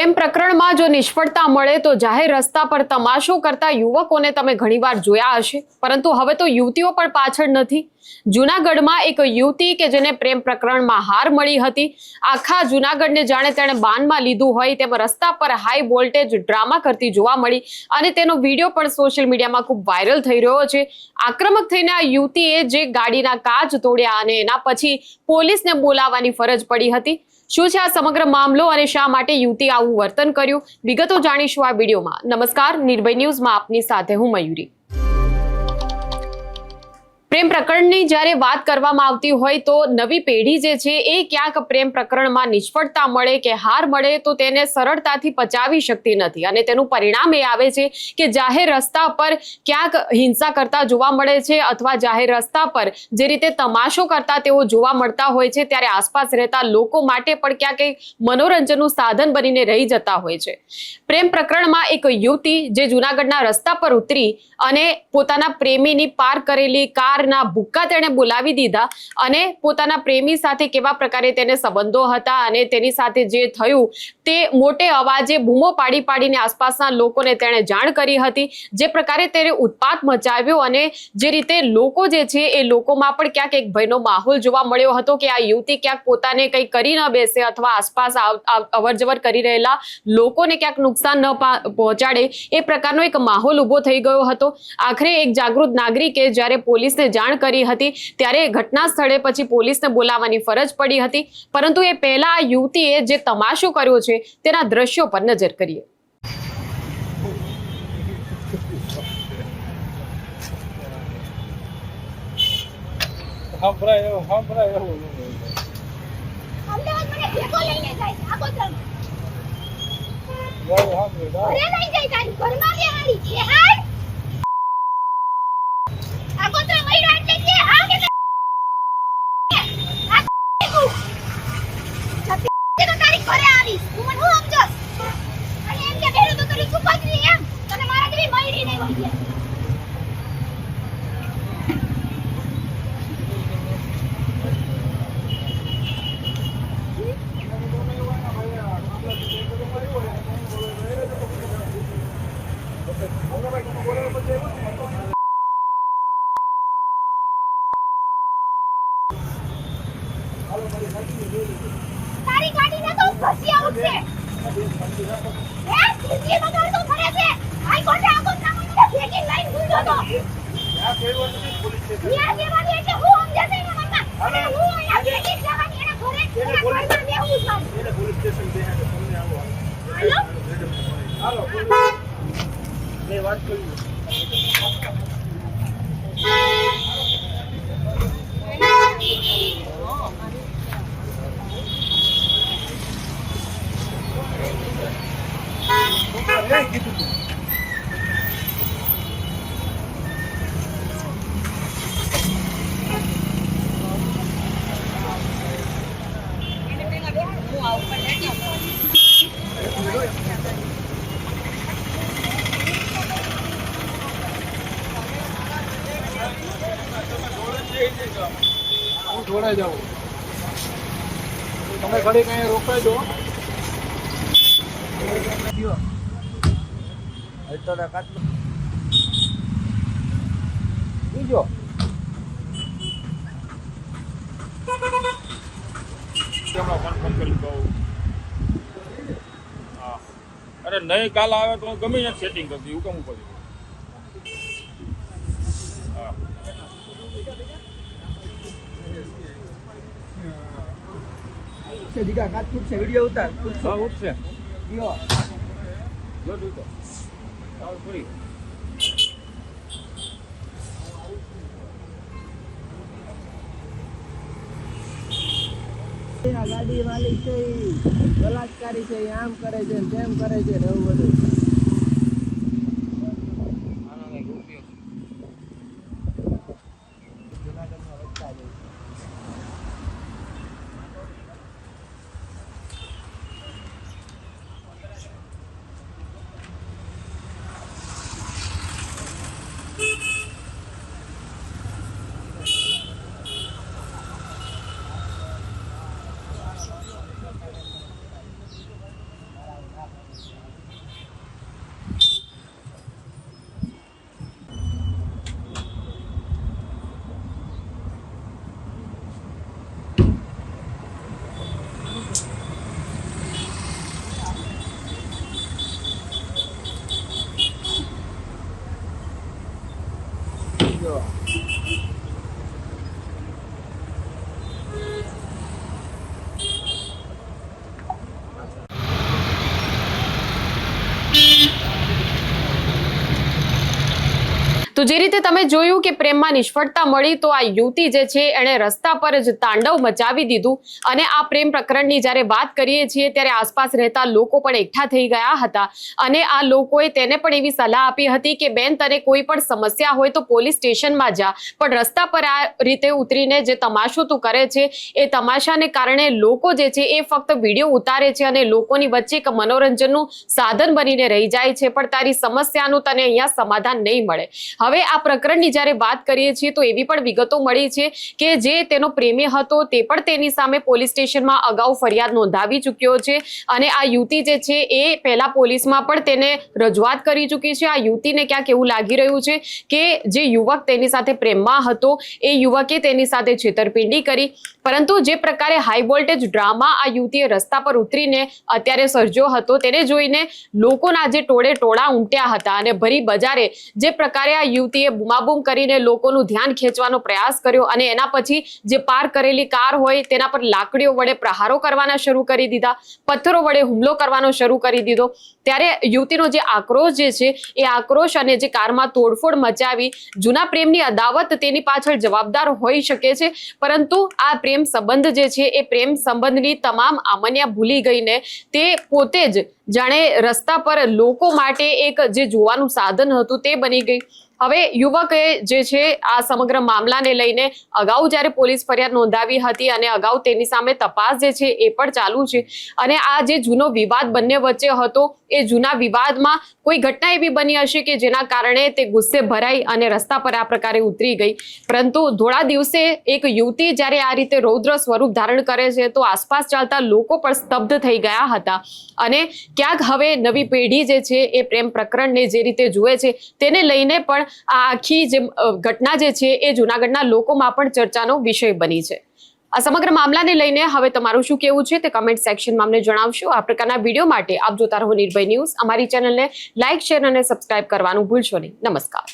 પ્રેમ પ્રકરણમાં જો નિષ્ફળતા મળે તો જાહેર રસ્તા પર તમાશો કરતા યુવકોને તમે ઘણીવાર જોયા હશે, પરંતુ હવે તો યુવતીઓ પણ પાછળ નથી। જૂનાગઢમાં એક યુવતી કે જેને પ્રેમ પ્રકરણમાં હાર મળી હતી, આખા જૂનાગઢને જાણે તેણે બાનમાં લીધું હોય તેમ રસ્તા પર હાઈ વોલ્ટેજ ડ્રામા કરતી જોવા મળી અને તેનો વિડીયો પણ સોશિયલ મીડિયામાં ખૂબ વાયરલ થઈ રહ્યો છે। આક્રમક થઈને આ યુવતીએ જે ગાડીના કાચ તોડ્યા અને એના પછી પોલીસને બોલાવવાની ફરજ પડી હતી। શું છે આ સમગ્ર મામલો અને શા માટે યુવતી આવું વર્તન કર્યું, વિગતો જાણીશું આ વિડીયોમાં। નમસ્કાર, નિર્ભય ન્યૂઝમાં આપની સાથે હું મયુરી। પ્રેમ પ્રકરણની જ્યારે વાત કરવામાં આવતી હોય તો નવી પેઢી જે છે એ ક્યાંક પ્રેમ પ્રકરણમાં નિષ્ફળતા મળે કે હાર મળે તો તેને સરળતાથી પચાવી શકતી નથી અને તેનું પરિણામ એ આવે છે કે જાહેર રસ્તા પર ક્યાંક હિંસા કરતા જોવા મળે છે અથવા જાહેર રસ્તા પર જે રીતે તમાશો કરતા તેઓ જોવા મળતા હોય છે, ત્યારે આસપાસ રહેતા લોકો માટે પણ ક્યાંક એક મનોરંજનનું સાધન બનીને રહી જતા હોય છે। પ્રેમ પ્રકરણમાં એક યુવતી જે જૂનાગઢના રસ્તા પર ઉતરી અને પોતાના પ્રેમીની પાર્ક કરેલી કાર ના ભૂક્કા તેણે બોલાવી દીધા અને પોતાના પ્રેમી સાથે કેવા પ્રકારે તેને સંબંધો હતા અને તેની સાથે જે થયું તે મોટે અવાજે બૂમો પાડી પાડીને આસપાસના લોકોને તેણે જાણ કરી હતી। જે પ્રકારે તેને ઉત્પાત મચાવ્યો અને જે રીતે લોકો જે છે એ લોકોમાં પણ ક્યાંક એક ભયનો માહોલ જોવા મળ્યો હતો કે આ યુવતી ક્યાંક પોતાને કંઈ કરી ન બેસે અથવા આસપાસ અવરજવર કરી રહેલા લોકોને ક્યાંક નુકસાન ન પહોંચાડે, એ પ્રકારનો એક માહોલ ઊભો થઈ ગયો હતો। આખરે એક જાગૃત નાગરિકે જ્યારે પોલીસને જાણ કરી હતી ત્યારે ઘટના સ્થળે પછી પોલીસને બોલાવવાની ફરજ પડી હતી, પરંતુ એ પહેલા આ યુવતીએ જે તમાશો કર્યો છે તેના દ્રશ્યો પર નજર કરીએ। તારી ગાડીને તો ફસિયા ઉઠશે હે સીધી બગાડ તો ફરે છે આઈ કોટે આગો નામને ફેકી લાઈન ગુંડો તો આ કેવો નથી પોલીસ સ્ટેશન યા જેવાની એટલે હું સમજે છે ને મમ્મા અને હું અહીંયા ફેકી જવાની એના ઘરે એના ઘરમાં બેહું છું એને પોલીસ સ્ટેશન દે છે તમને આવો હાલો મે વાત કરી જોડાઈ જાઓ તમે ઘડી કઈ રોકાઈ દો તો બીજો કન્ફર્મ કરી દઉં। હા, અરે નહીં કાલ આવે તો હું ગમે ત્યાં સેટિંગ કરતી હું કેમ કરી હા દીકા કાચ ફૂટશે વિડિયો ઉતાર હા ઉઠશે યો જો દીકો ચાલ પૂરી ગાડી વાલી છે બલાત્કારી છે, આમ કરે છે તેમ કરે છે ને એવું બધું। તો જે રીતે તમે જોયું કે પ્રેમમાં નિષ્ફળતા મળી તો આ યુવતી જે છે એણે રસ્તા પર જ તાંડવ મચાવી દીધું અને આ પ્રેમ પ્રકરણની જ્યારે વાત કરીએ છીએ ત્યારે આસપાસ રહેતા લોકો પણ એકઠા થઈ ગયા હતા અને આ લોકોએ તેને પણ એવી સલાહ આપી હતી કે બેન, તને કોઈ પણ સમસ્યા હોય તો પોલીસ સ્ટેશનમાં જા, પણ રસ્તા પર આ રીતે ઉતરીને જે તમાશો તું કરે છે એ તમાશાને કારણે લોકો જે છે એ ફક્ત વિડીયો ઉતારે છે અને લોકોની વચ્ચે એક મનોરંજનનું સાધન બનીને રહી જાય છે, પણ તારી સમસ્યાનું તને અહીંયા સમાધાન નહીં મળે। હવે આ પ્રકરણની જ્યારે વાત કરીએ છીએ તો એવી પણ વિગતો મળી છે કે જે તેનો પ્રેમી હતો તે પણ તેની સામે પોલીસ સ્ટેશનમાં અગાઉ ફરિયાદ નોંધાવી ચૂક્યો છે અને આ યુવતી જે છે એ પહેલા પોલીસમાં પણ તેને રજૂઆત કરી ચૂકી છે। આ યુવતીને ક્યાંક એવું લાગી રહ્યું છે કે જે યુવક તેની સાથે પ્રેમમાં હતો એ યુવકે તેની સાથે છેતરપિંડી કરી, પરંતુ જે પ્રકારે હાઈ વોલ્ટેજ ડ્રામા આ યુવતીએ રસ્તા પર ઉતરીને અત્યારે સર્જ્યો હતો તેને જોઈને લોકોના જે ટોળે ટોળા ઉમટ્યા હતા અને ભરી બજારે જે પ્રકારે આ યુવતીએ બૂમાબૂમ કરીને લોકોનું ધ્યાન ખેંચવાનો પ્રયાસ કર્યો અને એના પછી જે પાર કરેલી કાર હોય તેના પર લાકડીઓ વડે પ્રહારો કરવાના શરૂ કરી દીધા, પથ્થરો વડે હુમલો કરવાનો શરૂ કરી દીધો, ત્યારે યુવતીનો જે આક્રોશ જે છે એ આક્રોશ અને જે કારમાં તોડફોડ મચાવી જૂના પ્રેમની અદાવત તેની પાછળ જવાબદાર હોઈ શકે છે, પરંતુ આ પ્રેમ સંબંધ જે છે એ પ્રેમ સંબંધની તમામ આમન્યા ભૂલી ગઈને તે પોતે જ જાણે રસ્તા પર લોકો માટે એક જે જોવાનું સાધન હતું તે બની ગઈ। હવે યુવકે જે છે આ સમગ્ર મામલાને લઈને અગાઉ જ્યારે પોલીસ ફરિયાદ નોંધાવી હતી અને અગાઉ તેની સામે તપાસ જે છે એ પણ ચાલુ છે અને આ જે જૂનો વિવાદ બંને વચ્ચે હતો એ જૂના વિવાદમાં કોઈ ઘટના એવી બની હશે કે જેના કારણે તે ગુસ્સે ભરાઈ અને રસ્તા પર આ પ્રકારે ઉતરી ગઈ, પરંતુ થોડા દિવસે એક યુવતી જ્યારે આ રીતે રૌદ્ર સ્વરૂપ ધારણ કરે છે તો આસપાસ ચાલતા લોકો પણ સ્તબ્ધ થઈ ગયા હતા અને ક્યાંક હવે નવી પેઢી જે છે એ પ્રેમ પ્રકરણને જે રીતે જુએ છે તેને લઈને પણ આ આખી જે ઘટના જે છે એ જૂનાગઢના લોકોમાં પણ ચર્ચાનો વિષય બની છે। આ સમગ્ર મામલાને લઈને હવે તમારું શું કહેવું છે તે કમેન્ટ સેક્શનમાં અમને જણાવશો। આ પ્રકારના વિડીયો માટે આપ જોતા રહો નિર્ભય ન્યૂઝ। અમારી ચેનલને લાઇક, શેર અને સબસ્ક્રાઇબ કરવાનું ભૂલશો નહીં। નમસ્કાર।